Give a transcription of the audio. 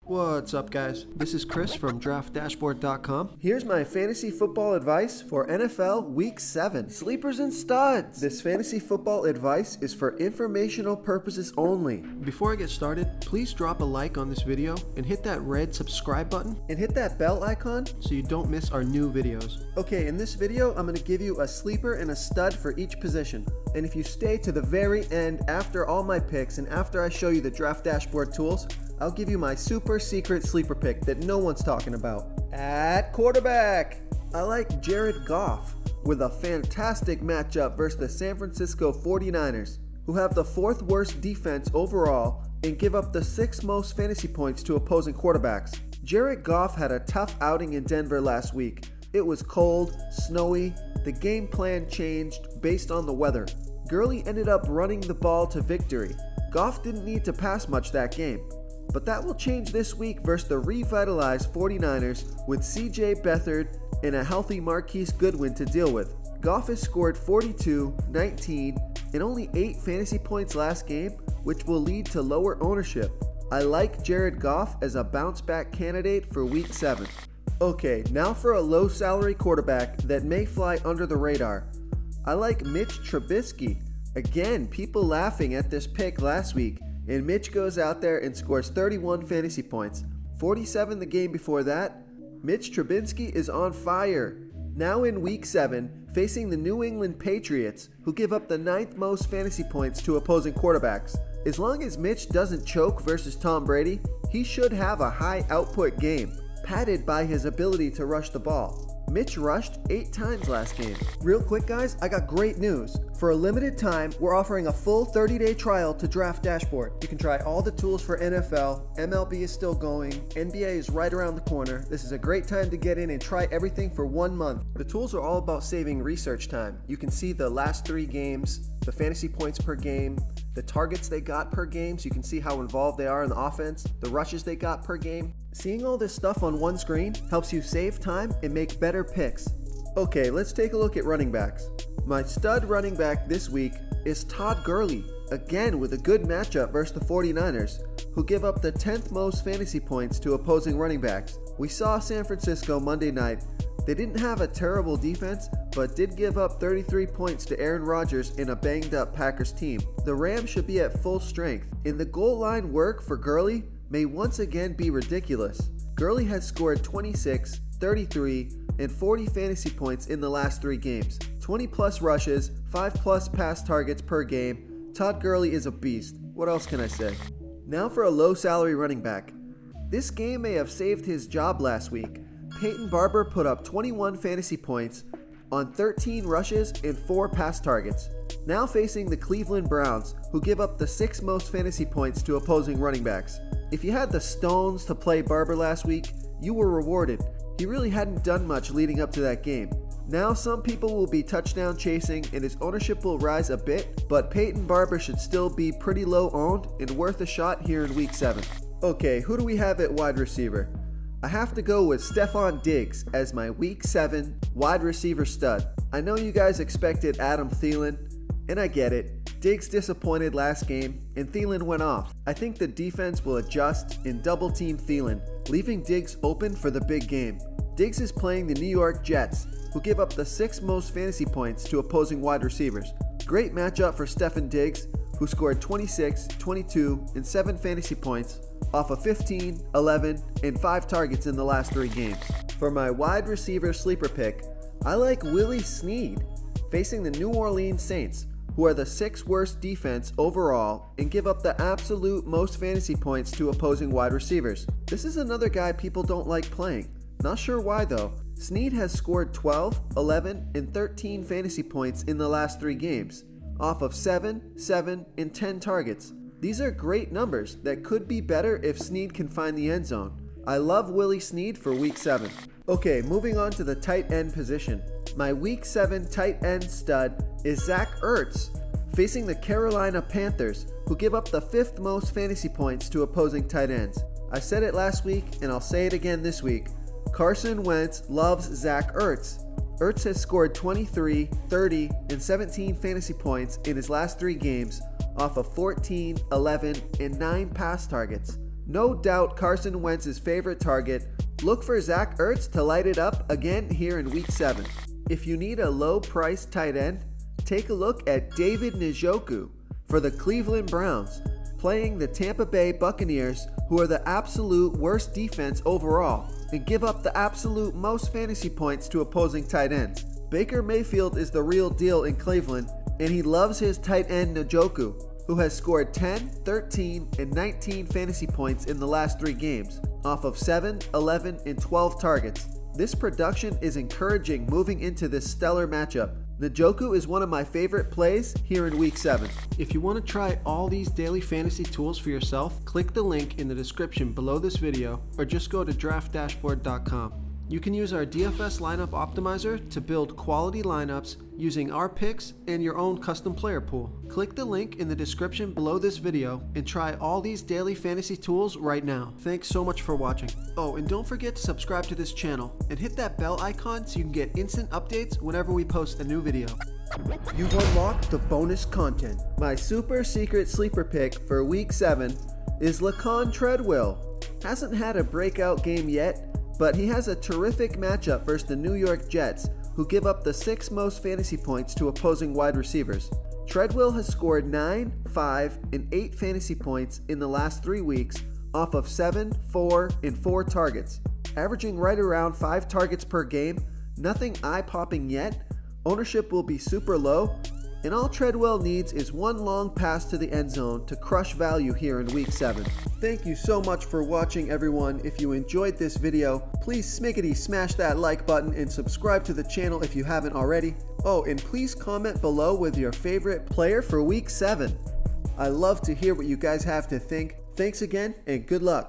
What's up, guys? This is Chris from DraftDashboard.com. Here's my fantasy football advice for NFL Week 7. Sleepers and studs! This fantasy football advice is for informational purposes only. Before I get started, please drop a like on this video and hit that red subscribe button and hit that bell icon so you don't miss our new videos. Okay, in this video, I'm going to give you a sleeper and a stud for each position. And if you stay to the very end after all my picks and after I show you the Draft Dashboard tools, I'll give you my super secret sleeper pick that no one's talking about. At quarterback, I like Jared Goff with a fantastic matchup versus the San Francisco 49ers, who have the 4th worst defense overall and give up the 6th most fantasy points to opposing quarterbacks. Jared Goff had a tough outing in Denver last week. It was cold, snowy, the game plan changed based on the weather. Gurley ended up running the ball to victory. Goff didn't need to pass much that game. But that will change this week versus the revitalized 49ers with CJ Beathard and a healthy Marquise Goodwin to deal with. Goff has scored 42, 19, and only 8 fantasy points last game, which will lead to lower ownership. I like Jared Goff as a bounce-back candidate for Week 7. Okay, now for a low-salary quarterback that may fly under the radar. I like Mitch Trubisky. Again, people laughing at this pick last week. And Mitch goes out there and scores 31 fantasy points. 47 the game before that. Mitch Trubisky is on fire. Now in Week 7, facing the New England Patriots, who give up the 9th most fantasy points to opposing quarterbacks. As long as Mitch doesn't choke versus Tom Brady, he should have a high output game, padded by his ability to rush the ball. Mitch rushed 8 times last game. Real quick, guys, I got great news. For a limited time, we're offering a full 30-day trial to Draft Dashboard. You can try all the tools for NFL, MLB is still going, NBA is right around the corner. This is a great time to get in and try everything for 1 month. The tools are all about saving research time. You can see the last 3 games, the fantasy points per game, the targets they got per game, so you can see how involved they are in the offense, the rushes they got per game. Seeing all this stuff on one screen helps you save time and make better picks. Okay, let's take a look at running backs. My stud running back this week is Todd Gurley, again with a good matchup versus the 49ers, who give up the 10th most fantasy points to opposing running backs. We saw San Francisco Monday night. They didn't have a terrible defense, but did give up 33 points to Aaron Rodgers in a banged-up Packers team. The Rams should be at full strength, and the goal line work for Gurley may once again be ridiculous. Gurley has scored 26, 33, and 40 fantasy points in the last 3 games. 20 plus rushes, 5 plus pass targets per game. Todd Gurley is a beast. What else can I say? Now for a low salary running back. This game may have saved his job last week. Payton Barber put up 21 fantasy points on 13 rushes and 4 pass targets. Now facing the Cleveland Browns, who give up the 6th most fantasy points to opposing running backs. If you had the stones to play Barber last week, you were rewarded. He really hadn't done much leading up to that game. Now some people will be touchdown chasing and his ownership will rise a bit, but Payton Barber should still be pretty low owned and worth a shot here in Week 7. Okay, who do we have at wide receiver? I have to go with Stefon Diggs as my Week 7 wide receiver stud. I know you guys expected Adam Thielen, and I get it. Diggs disappointed last game, and Thielen went off. I think the defense will adjust and double team Thielen, leaving Diggs open for the big game. Diggs is playing the New York Jets, who give up the 6th most fantasy points to opposing wide receivers. Great matchup for Stefon Diggs, who scored 26, 22, and 7 fantasy points off of 15, 11, and 5 targets in the last 3 games. For my wide receiver sleeper pick, I like Willie Snead, facing the New Orleans Saints, who are the 6th worst defense overall and give up the absolute most fantasy points to opposing wide receivers. This is another guy people don't like playing. Not sure why though. Snead has scored 12, 11, and 13 fantasy points in the last 3 games, off of 7, 7, and 10 targets. These are great numbers that could be better if Snead can find the end zone. I love Willie Snead for Week 7. Okay, moving on to the tight end position. My Week 7 tight end stud is Zach Ertz, facing the Carolina Panthers, who give up the 5th most fantasy points to opposing tight ends. I said it last week, and I'll say it again this week. Carson Wentz loves Zach Ertz. Ertz has scored 23, 30, and 17 fantasy points in his last 3 games off of 14, 11, and 9 pass targets. No doubt Carson Wentz's favorite target. Look for Zach Ertz to light it up again here in Week 7. If you need a low-priced tight end, take a look at David Njoku for the Cleveland Browns, playing the Tampa Bay Buccaneers, who are the absolute worst defense overall and give up the absolute most fantasy points to opposing tight ends. Baker Mayfield is the real deal in Cleveland, and he loves his tight end Njoku, who has scored 10, 13, and 19 fantasy points in the last 3 games, off of 7, 11, and 12 targets. This production is encouraging moving into this stellar matchup. Njoku is one of my favorite plays here in Week 7. If you want to try all these daily fantasy tools for yourself, click the link in the description below this video or just go to DraftDashboard.com. You can use our DFS lineup optimizer to build quality lineups using our picks and your own custom player pool. Click the link in the description below this video and try all these daily fantasy tools right now. Thanks so much for watching. Oh, and don't forget to subscribe to this channel and hit that bell icon so you can get instant updates whenever we post a new video. You've unlocked the bonus content. My super secret sleeper pick for Week 7 is Laquan Treadwell. Hasn't had a breakout game yet, but he has a terrific matchup versus the New York Jets, who give up the 6th most fantasy points to opposing wide receivers. Treadwell has scored 9, 5, and 8 fantasy points in the last 3 weeks off of 7, 4, and 4 targets, averaging right around 5 targets per game. Nothing eye-popping yet. Ownership will be super low, and all Treadwell needs is one long pass to the end zone to crush value here in Week 7. Thank you so much for watching, everyone. If you enjoyed this video, please smiggity smash that like button and subscribe to the channel if you haven't already. Oh, and please comment below with your favorite player for Week 7. I love to hear what you guys have to think. Thanks again, and good luck.